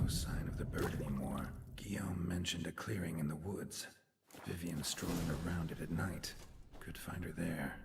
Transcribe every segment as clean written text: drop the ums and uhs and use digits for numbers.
sign of the bird anymore. Guillaume mentioned a clearing in the woods. Vivian strolling around it at night. Could find her there.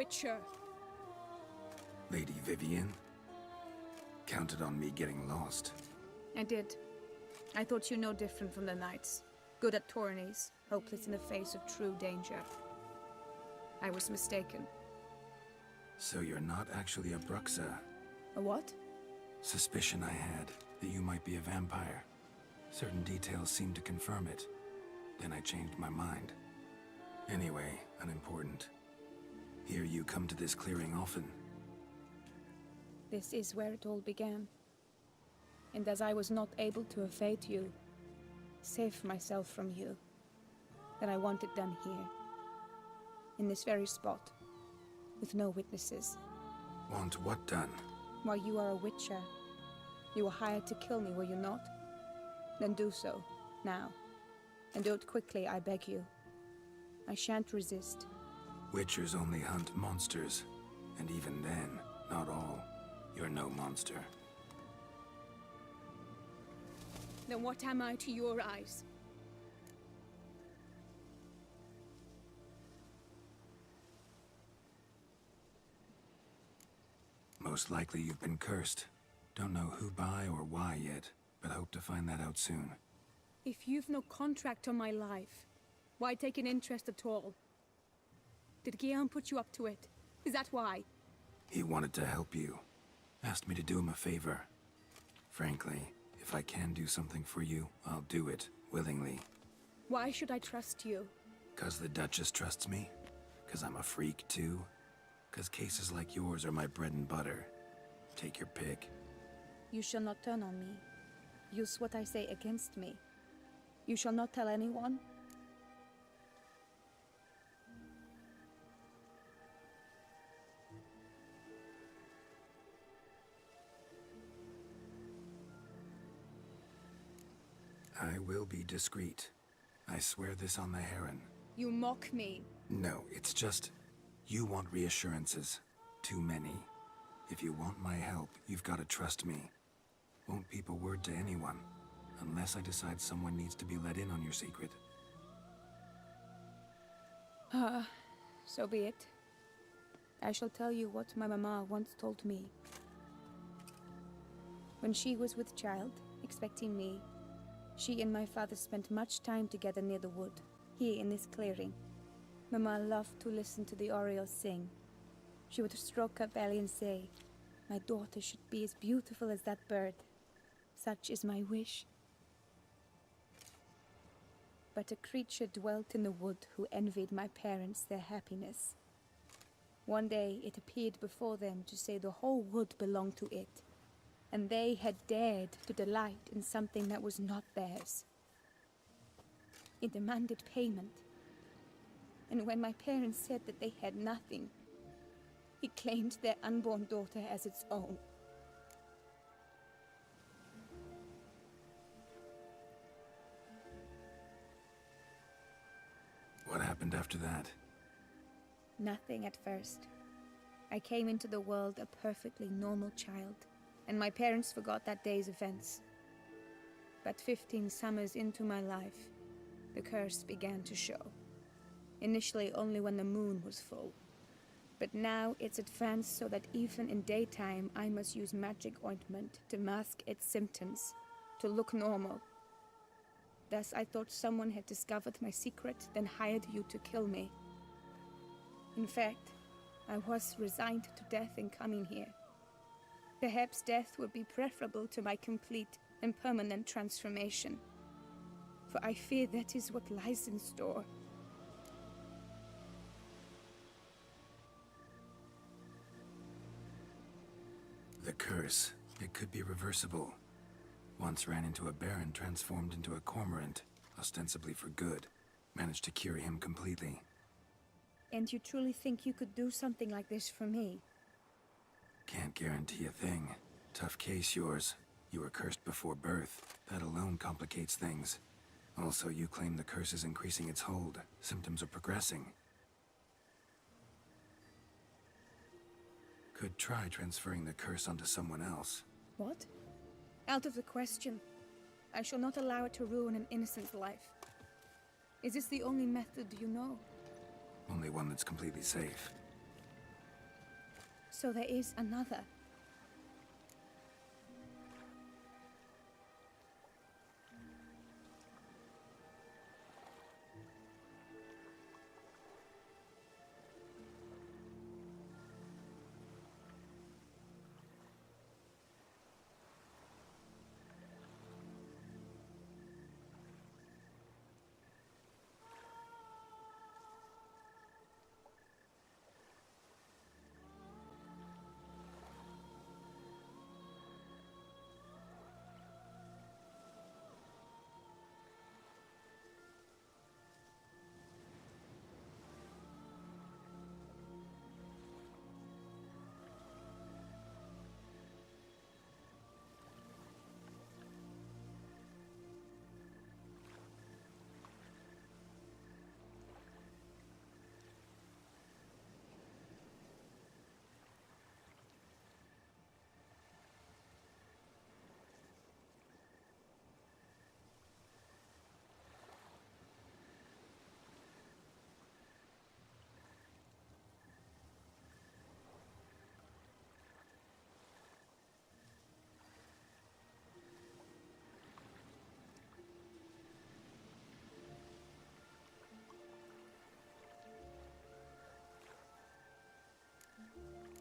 Witcher. Lady Vivian? Counted on me getting lost. I did. I thought you no different from the knights. Good at tourneys, hopeless in the face of true danger. I was mistaken. So you're not actually a Bruxa? A what? Suspicion I had, that you might be a vampire. Certain details seemed to confirm it. Then I changed my mind. Anyway, unimportant. Hear you come to this clearing often. This is where it all began. And as I was not able to evade you, save myself from you, then I want it done here. In this very spot. With no witnesses. Want what done? While you are a Witcher. You were hired to kill me, were you not? Then do so, now. And do it quickly, I beg you. I shan't resist. Witchers only hunt monsters. And even then, not all. You're no monster. Then what am I to your eyes? Most likely you've been cursed. Don't know who by or why yet, but hope to find that out soon. If you've no contract on my life, why take an interest at all? Did Guillaume put you up to it? Is that why? He wanted to help you. Asked me to do him a favor. Frankly, if I can do something for you, I'll do it, willingly. Why should I trust you? 'Cause the Duchess trusts me? 'Cause I'm a freak, too? 'Cause cases like yours are my bread and butter. Take your pick. You shall not turn on me. Use what I say against me. You shall not tell anyone? I will be discreet. I swear this on the Heron. You mock me. No, it's just... You want reassurances. Too many. If you want my help, you've got to trust me. Won't peep a word to anyone, unless I decide someone needs to be let in on your secret. So be it. I shall tell you what my mama once told me. When she was with child, expecting me, she and my father spent much time together near the wood, here in this clearing. Mama loved to listen to the orioles sing. She would stroke her belly and say, "My daughter should be as beautiful as that bird. Such is my wish." But a creature dwelt in the wood who envied my parents their happiness. One day it appeared before them to say the whole wood belonged to it, and they had dared to delight in something that was not theirs. It demanded payment. And when my parents said that they had nothing, it claimed their unborn daughter as its own. What happened after that? Nothing at first. I came into the world a perfectly normal child, and my parents forgot that day's events. But 15 summers into my life, the curse began to show. Initially only when the moon was full. But now it's advanced so that even in daytime I must use magic ointment to mask its symptoms, to look normal. Thus I thought someone had discovered my secret, then hired you to kill me. In fact, I was resigned to death in coming here. Perhaps death would be preferable to my complete and permanent transformation. For I fear that is what lies in store. The curse. It could be reversible. Once ran into a baron transformed into a cormorant, ostensibly for good. Managed to cure him completely. And you truly think you could do something like this for me? Can't guarantee a thing. Tough case, yours. You were cursed before birth. That alone complicates things. Also, you claim the curse is increasing its hold. Symptoms are progressing. Could try transferring the curse onto someone else. What? Out of the question. I shall not allow it to ruin an innocent's life. Is this the only method you know? Only one that's completely safe. So there is another.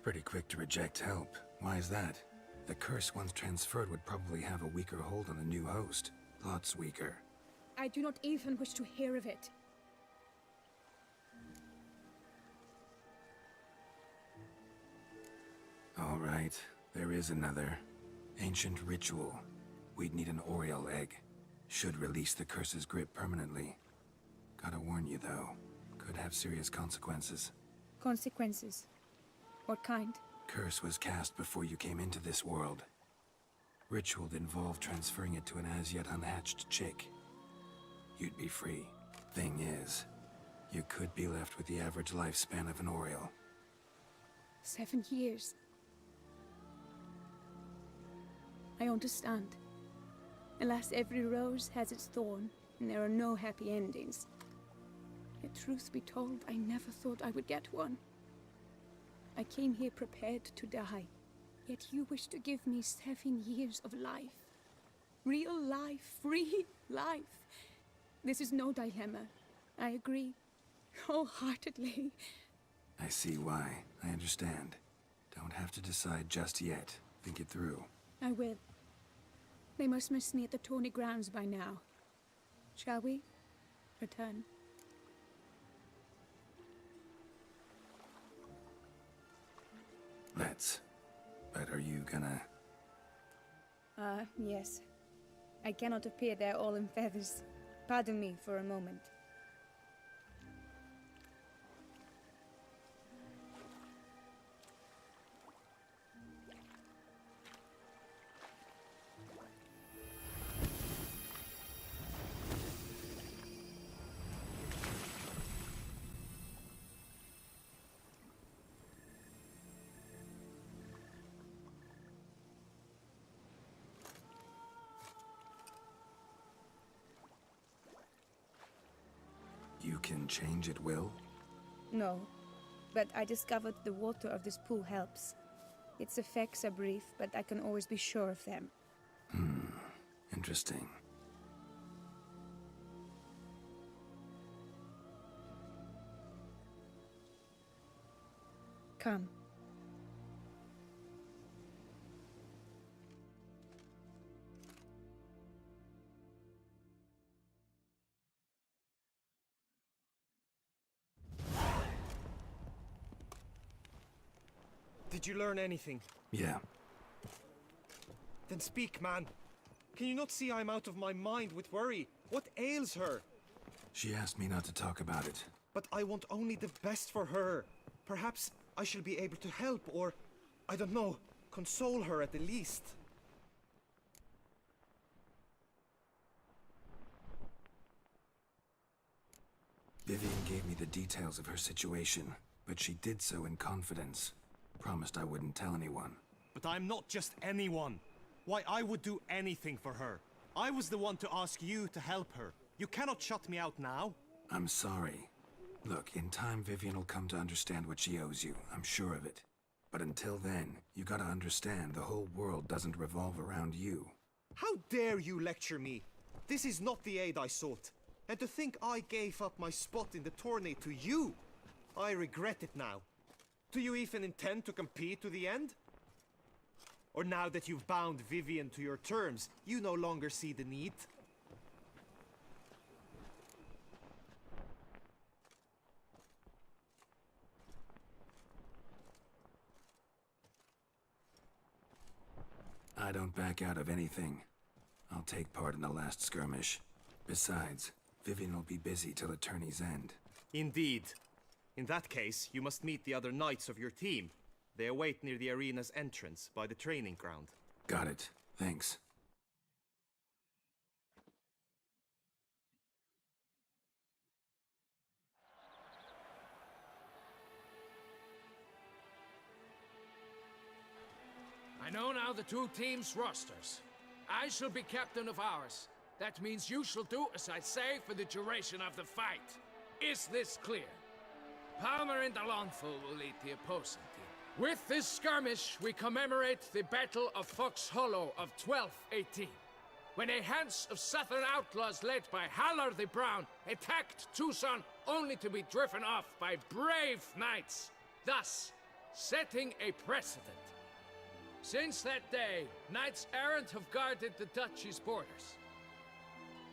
Pretty quick to reject help. Why is that? The curse once transferred would probably have a weaker hold on the new host. Lots weaker. I do not even wish to hear of it. All right, there is another. Ancient ritual. We'd need an Oriole egg. Should release the curse's grip permanently. Gotta warn you though, could have serious consequences. Consequences? What kind? Curse was cast before you came into this world. Ritual involved transferring it to an as-yet unhatched chick. You'd be free. Thing is, you could be left with the average lifespan of an Oriole. 7 years. I understand. Alas, every rose has its thorn, and there are no happy endings. Yet truth be told, I never thought I would get one. I came here prepared to die, yet you wish to give me 7 years of life. Real life, free life. This is no dilemma. I agree, wholeheartedly. I see why. I understand. Don't have to decide just yet. Think it through. I will. They must miss me at the tourney grounds by now. Shall we? Return. Let's. But are you gonna... Yes. I cannot appear there all in feathers. Pardon me for a moment. You can change at will? No, but I discovered the water of this pool helps. Its effects are brief, but I can always be sure of them. Interesting. Come. Did you learn anything? Yeah. Then speak, man. Can you not see I'm out of my mind with worry? What ails her? She asked me not to talk about it. But I want only the best for her. Perhaps I shall be able to help or, I don't know, console her at the least. Vivian gave me the details of her situation, but she did so in confidence. Promised I wouldn't tell anyone. But I'm not just anyone. Why, I would do anything for her. I was the one to ask you to help her. You cannot shut me out now. I'm sorry. Look, in time Vivian will come to understand what she owes you. I'm sure of it. But until then, you gotta understand the whole world doesn't revolve around you. How dare you lecture me? This is not the aid I sought. And to think I gave up my spot in the tourney to you! I regret it now. Do you even intend to compete to the end? Or now that you've bound Vivian to your terms, you no longer see the need? I don't back out of anything. I'll take part in the last skirmish. Besides, Vivian will be busy till the tourney's end. Indeed. In that case, you must meet the other knights of your team. They await near the arena's entrance, by the training ground. Got it. Thanks. I know now the two teams' rosters. I shall be captain of ours. That means you shall do as I say for the duration of the fight. Is this clear? Palmer and Alonso will lead the opposing team. With this skirmish, we commemorate the Battle of Fox Hollow of 1218, when a hands of southern outlaws led by Haller the Brown attacked Tucson only to be driven off by brave knights, thus setting a precedent. Since that day, knights errant have guarded the duchy's borders.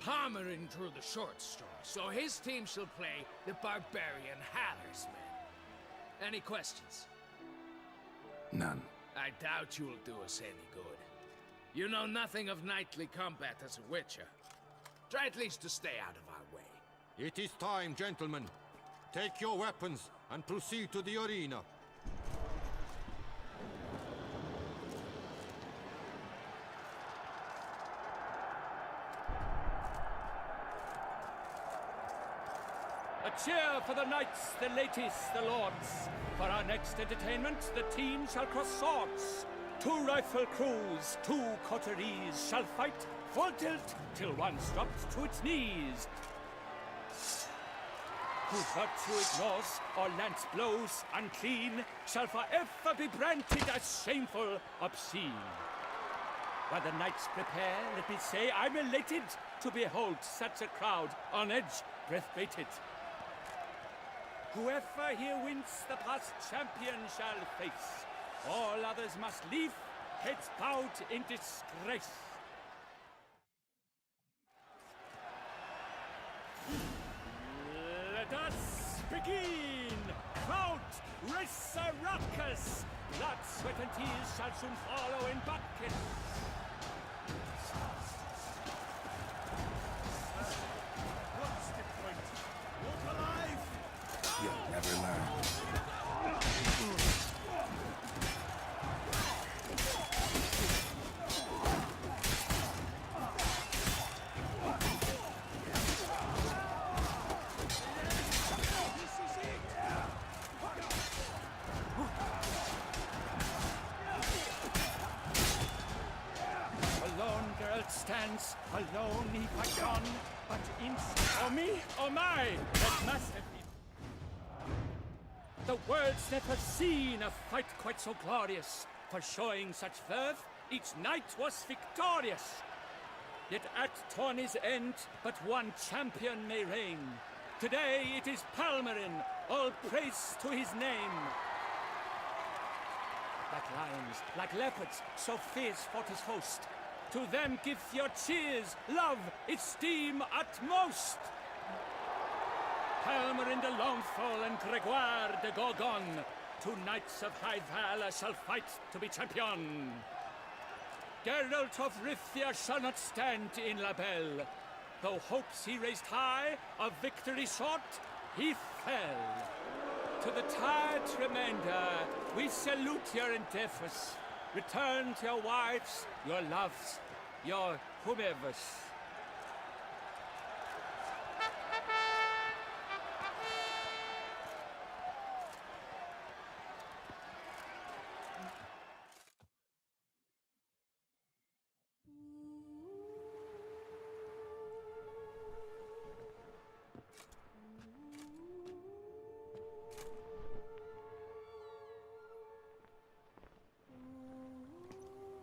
Palmerin drew the short straw, so his team shall play the barbarian Haller's men. Any questions? None. I doubt you'll do us any good. You know nothing of knightly combat as a witcher. Try at least to stay out of our way. It is time, gentlemen. Take your weapons and proceed to the arena. A cheer for the knights, the ladies, the lords. For our next entertainment, the team shall cross swords. Two rifle crews, two coteries shall fight full tilt till one's dropped to its knees. Who virtue ignores or lance blows unclean shall forever be branded as shameful, obscene. While the knights prepare, let me say I'm elated to behold such a crowd on edge, breath-baited. Whoever here wins the past champion shall face. All others must leave, heads bowed in disgrace. Let us begin! Crowd, race a ruckus! Blood, sweat and tears shall soon follow in buckets. What's the point? Walk alive! You'll never learn. Alone girl stands, alone he fight on, but oh me, oh my, that must have been. The world's never seen a fight quite so glorious. For showing such verve, each knight was victorious. Yet at tourney's end, but one champion may reign. Today it is Palmerin, all praise to his name. Like lions, like leopards, so fierce fought his host. To them give your cheers, love, esteem utmost. Palmerin de Longfall and Gregoire de Gorgon, two knights of high valor shall fight to be champion. Geralt of Rivia shall not stand in La Belle. Though hopes he raised high, of victory sought, he fell. To the tired remainder, we salute your endeavors. Return to your wives, your loves, your whomevers.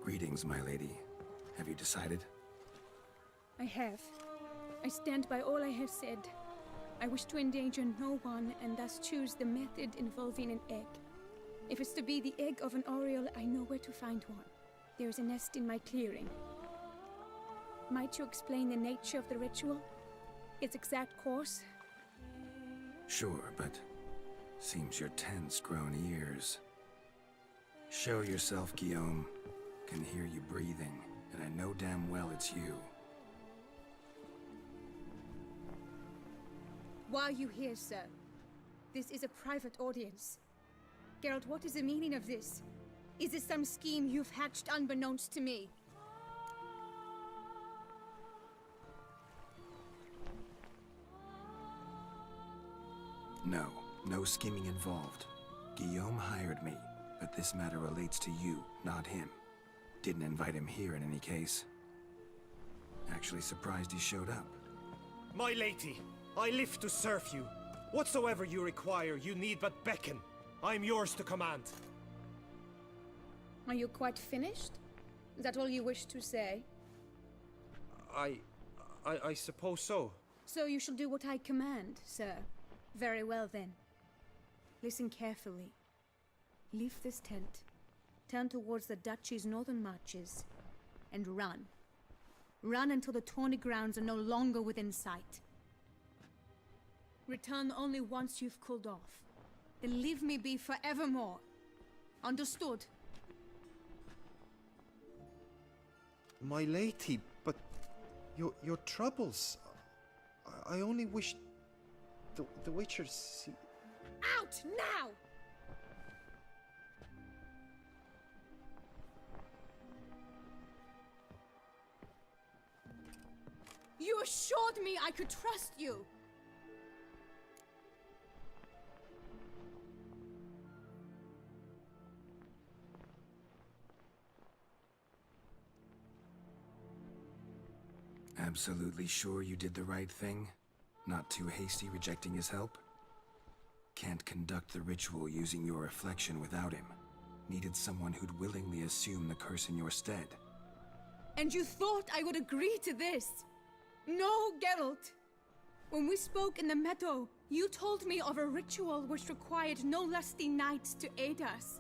Greetings, my lady. Have you decided? I have. I stand by all I have said. I wish to endanger no one, and thus choose the method involving an egg. If it's to be the egg of an oriole, I know where to find one. There is a nest in my clearing. Might you explain the nature of the ritual? Its exact course? Sure, but seems your tense grown ears. Show yourself, Guillaume. Can hear you breathing, and I know damn well it's you. Why are you here, sir? This is a private audience. Geralt, what is the meaning of this? Is this some scheme you've hatched unbeknownst to me? No, no scheming involved. Guillaume hired me, but this matter relates to you, not him. Didn't invite him here in any case. Actually surprised he showed up. My lady, I live to serve you. Whatsoever you require, you need but beckon. I am yours to command. Are you quite finished? Is that all you wish to say? I suppose so. So you shall do what I command, sir. Very well then. Listen carefully. Leave this tent, turn towards the duchy's northern marches, and run. Run until the tawny grounds are no longer within sight. Return only once you've cooled off. Then leave me be forevermore. Understood? My lady, but your troubles. I only wish the Witcher see. Out now! You assured me I could trust you! Absolutely sure you did the right thing? Not too hasty rejecting his help? Can't conduct the ritual using your reflection without him. Needed someone who'd willingly assume the curse in your stead. And you thought I would agree to this? No, Geralt! When we spoke in the meadow, you told me of a ritual which required no lusty knights to aid us.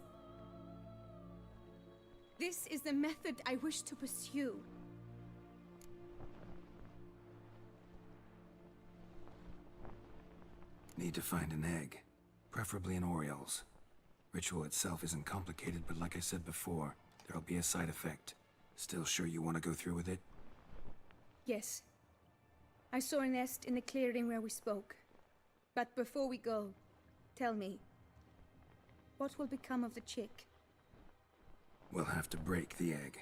This is the method I wish to pursue. Need to find an egg, preferably an oriole's. Ritual itself isn't complicated, but like I said before, there'll be a side effect. Still sure you want to go through with it? Yes. I saw a nest in the clearing where we spoke. But before we go, tell me, what will become of the chick? We'll have to break the egg.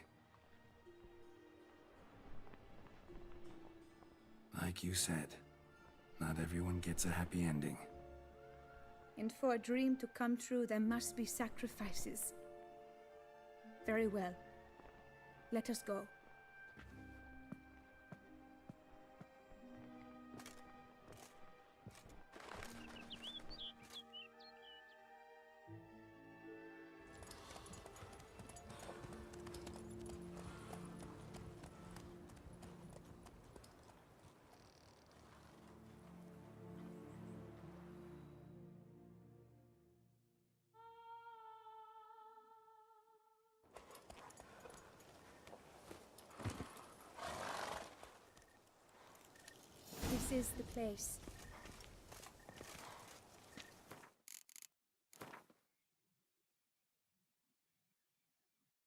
Like you said, not everyone gets a happy ending. And for a dream to come true, there must be sacrifices. Very well. Let us go. This is the place.